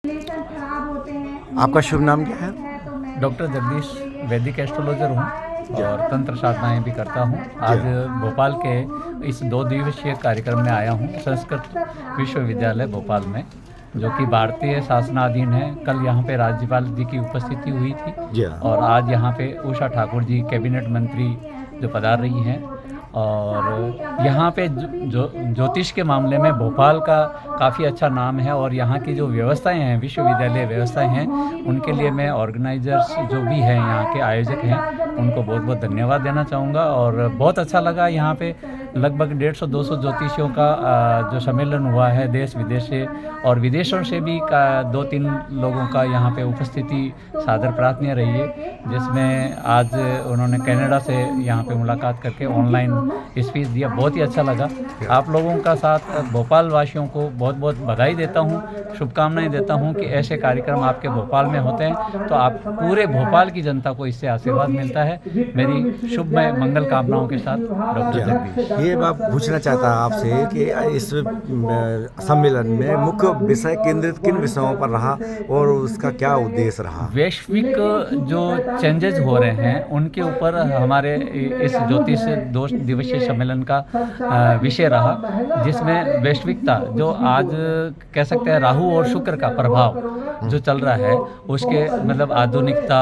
आपका शुभ नाम क्या है? डॉक्टर जगदीश वैदिक एस्ट्रोलॉजर हूँ और तंत्र साधनाएं भी करता हूँ। आज भोपाल के इस 2 दिवसीय कार्यक्रम में आया हूँ, संस्कृत विश्वविद्यालय भोपाल में, जो कि भारतीय शासनाधीन है। कल यहाँ पे राज्यपाल जी की उपस्थिति हुई थी और आज यहाँ पे उषा ठाकुर जी कैबिनेट मंत्री जो पधार रही हैं। और यहाँ पे ज्योतिष के मामले में भोपाल का काफ़ी अच्छा नाम है और यहाँ की जो व्यवस्थाएं हैं, विश्वविद्यालय व्यवस्थाएं हैं, उनके लिए मैं ऑर्गेनाइजर्स जो भी हैं, यहाँ के आयोजक हैं, उनको बहुत बहुत धन्यवाद देना चाहूँगा। और बहुत अच्छा लगा, यहाँ पे लगभग 150-200 ज्योतिषियों का जो सम्मेलन हुआ है, देश विदेश से और विदेशों से भी 2-3 लोगों का यहाँ पे उपस्थिति सादर प्रार्थनीय रही है, जिसमें आज उन्होंने कनाडा से यहाँ पे मुलाकात करके ऑनलाइन स्पीच दिया। बहुत ही अच्छा लगा। आप लोगों का साथ भोपाल वासियों को बहुत बहुत बधाई देता हूँ, शुभकामनाएं देता हूँ कि ऐसे कार्यक्रम आपके भोपाल में होते हैं तो आप पूरे भोपाल की जनता को इससे आशीर्वाद मिलता है। मेरी शुभ मंगल कामनाओं के साथ डॉक्टर जगदीश। ये बात पूछना चाहता आपसे कि इस सम्मेलन में मुख्य विषय केंद्रित किन विषयों पर रहा और उसका क्या उद्देश्य रहा? वैश्विक जो चेंजेस हो रहे हैं उनके ऊपर हमारे इस ज्योतिष 2 दिवसीय सम्मेलन का विषय रहा, जिसमें वैश्विकता जो आज कह सकते हैं राहु और शुक्र का प्रभाव जो चल रहा है, उसके मतलब आधुनिकता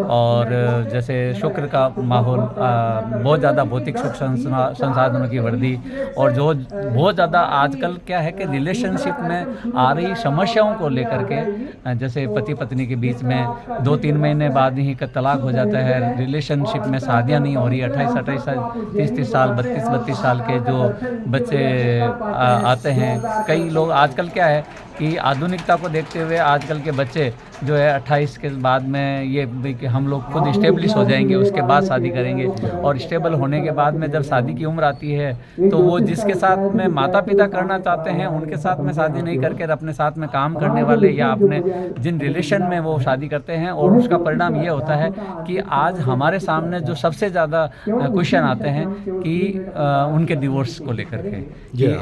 और जैसे शुक्र का माहौल, बहुत ज़्यादा भौतिक सुख संसाधनों की वृद्धि और जो बहुत ज़्यादा आजकल क्या है कि रिलेशनशिप में आ रही समस्याओं को लेकर के, जैसे पति पत्नी के बीच में 2-3 महीने बाद ही तलाक हो जाता है, रिलेशनशिप में शादियां नहीं हो रही, 28-28 साल, 30-30 साल, 32-32 साल के जो बच्चे आते हैं। कई लोग आजकल क्या है कि आधुनिकता को देखते हुए आजकल के बच्चे जो है 28 के बाद में ये कि हम लोग खुद इस्टेब्लिश हो जाएंगे, उसके बाद शादी करेंगे और स्टेबल होने के बाद में जब शादी की उम्र आती है तो वो जिसके साथ में माता पिता करना चाहते हैं उनके साथ में शादी नहीं करके अपने साथ में काम करने वाले या अपने जिन रिलेशन में वो शादी करते हैं, और उसका परिणाम ये होता है कि आज हमारे सामने जो सबसे ज़्यादा क्वेश्चन आते हैं कि उनके डिवोर्स को लेकर के कि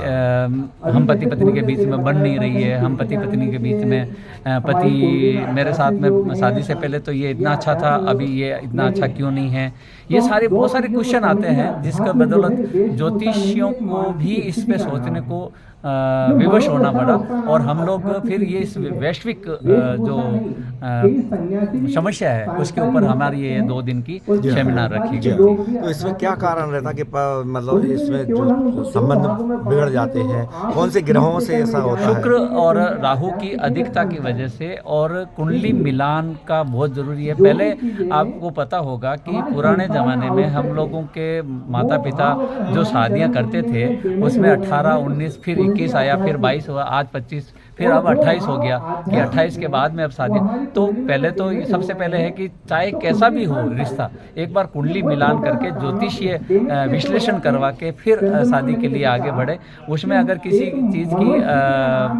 हम पति पत्नी के बीच में बन नहीं रही है, हम पति पत्नी के बीच में पति मेरे साथ में शादी से पहले तो ये इतना अच्छा था, अभी ये इतना अच्छा क्यों नहीं है। ये सारे बहुत सारे क्वेश्चन आते हैं जिसका बदौलत ज्योतिषियों को भी इस पे सोचने को विवश होना पड़ा और हम लोग फिर ये इस वैश्विक जो समस्या है उसके ऊपर हमारी ये 2 दिन की सेमिनार रखी गई। तो इसमें क्या कारण रहता कि मतलब इसमें जो संबंध बिगड़ जाते हैं, कौन से ग्रहों से ऐसा होता है? शुक्र और राहु की अधिकता की वजह से और कुंडली मिलान का बहुत जरूरी है। पहले आपको पता होगा कि पुराने ज़माने में हम लोगों के माता पिता जो शादियां करते थे उसमें 18, 19, फिर 21 आया, फिर 22 हुआ, आज 25, फिर अब 28 हो गया कि 28 के बाद में अब शादी। तो पहले तो सबसे पहले है कि चाहे कैसा भी हो रिश्ता, एक बार कुंडली मिलान करके ज्योतिषीय विश्लेषण करवा के फिर शादी के लिए आगे बढ़े। उसमें अगर किसी चीज़ की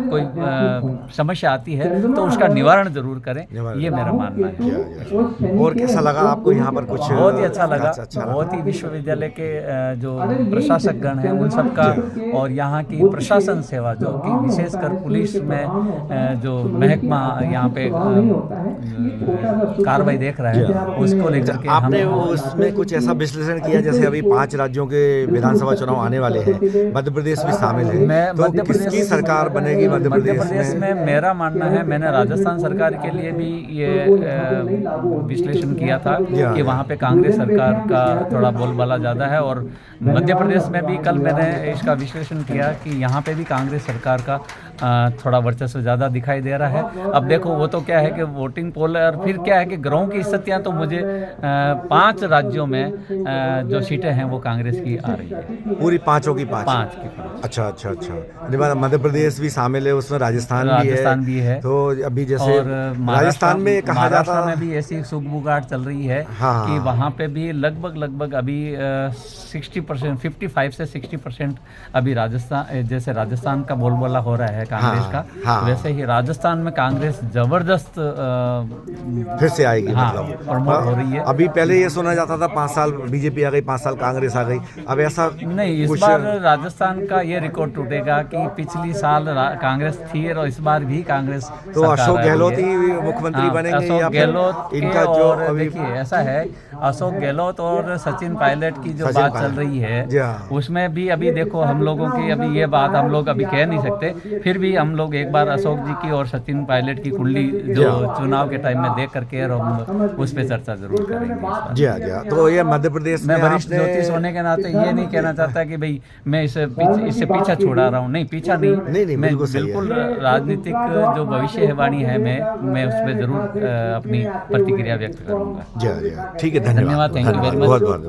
कोई समस्या आती है तो उसका निवारण जरूर करें, ये मेरा मानना है। और कैसा लगा आपको यहाँ पर? कुछ बहुत ही अच्छा लगा। बहुत ही विश्वविद्यालय के जो प्रशासक गण हैं उन सबका और यहाँ की प्रशासन सेवा जो कि विशेषकर पुलिस में जो महकमा यहाँ पे कार्रवाई देख रहा है उसको लेकर के आपने उसमें कुछ ऐसा विश्लेषण किया जैसे अभी 5 राज्यों के विधानसभा चुनाव आने वाले हैं, मध्य प्रदेश भी शामिल है, तो किसकी सरकार बनेगी मध्य प्रदेश में? मेरा मानना है, मैंने राजस्थान सरकार के लिए भी ये विश्लेषण किया था कि वहाँ पे कांग्रेस सरकार का थोड़ा बोलबाला ज़्यादा है और मध्य प्रदेश में भी कल मैंने इसका विश्लेषण किया कि यहाँ पे भी कांग्रेस सरकार का थोड़ा वर्चस्व ज़्यादा दिखाई दे रहा है। अब देखो वो तो क्या है कि वोटिंग पोल और फिर क्या है कि ग्रहों की स्थितियाँ तो मुझे 5 राज्यों में जो सीटें हैं वो कांग्रेस की आ रही है। पूरी 5 की 5? 5 की 5। अच्छा। मध्य प्रदेश भी शामिल है उसमें, राजस्थान भी है। तो अभी जैसे राजस्थान में कहा जाता है में भी ऐसी सुगबुगाहट चल रही है कि वहाँ पे भी लगभग अभी 60%, 55 से 60% अभी राजस्थान, जैसे राजस्थान का बोलबाला हो रहा है कांग्रेस का, हाँ। वैसे ही राजस्थान में कांग्रेस जबरदस्त फिर से आएगी, हाँ, मतलब प्रमोट हो रही है। अभी पहले ये सुना जाता था 5 साल बीजेपी आ गई, 5 साल कांग्रेस आ गई, अब ऐसा नहीं, इस कुछ बार राजस्थान का ये रिकॉर्ड टूटेगा कि पिछली साल कांग्रेस थी और इस बार भी कांग्रेस तो सरकार अशोक आ रही गहलोत है। ही मुख्यमंत्री हाँ, बनेंगे अशोक या फिर गहलोत इनका के, जो और अभी देखिए ऐसा है, अशोक गहलोत और सचिन पायलट की जो सचिन बात चल पायलट, रही जी है हाँ। उसमें भी अभी देखो हम लोगों की अभी ये बात हम लोग अभी कह नहीं सकते, फिर भी हम लोग एक बार अशोक जी की और सचिन पायलट की कुंडली जो चुनाव के टाइम में देख करके और हम उस पर चर्चा जरूर करेंगे इस बार। जी हाँ, जी हाँ। तो ये मध्य प्रदेश मैं में वरिष्ठ आपने ज्योतिष होने के नाते ये नहीं कहना चाहता कि भाई मैं इससे पीछा छुड़ा रहा हूँ, नहीं, पीछा नहीं, नहीं, मैं बिल्कुल सही है। बिल्कुल राजनीतिक जो भविष्यवाणी है मैं उस पर जरूर अपनी प्रतिक्रिया व्यक्त करूंगा। जी हाँ, जी हाँ। ठीक है, धन्यवाद, धन्यवाद, थैंक यू वेरी मच। बहुत बहुत।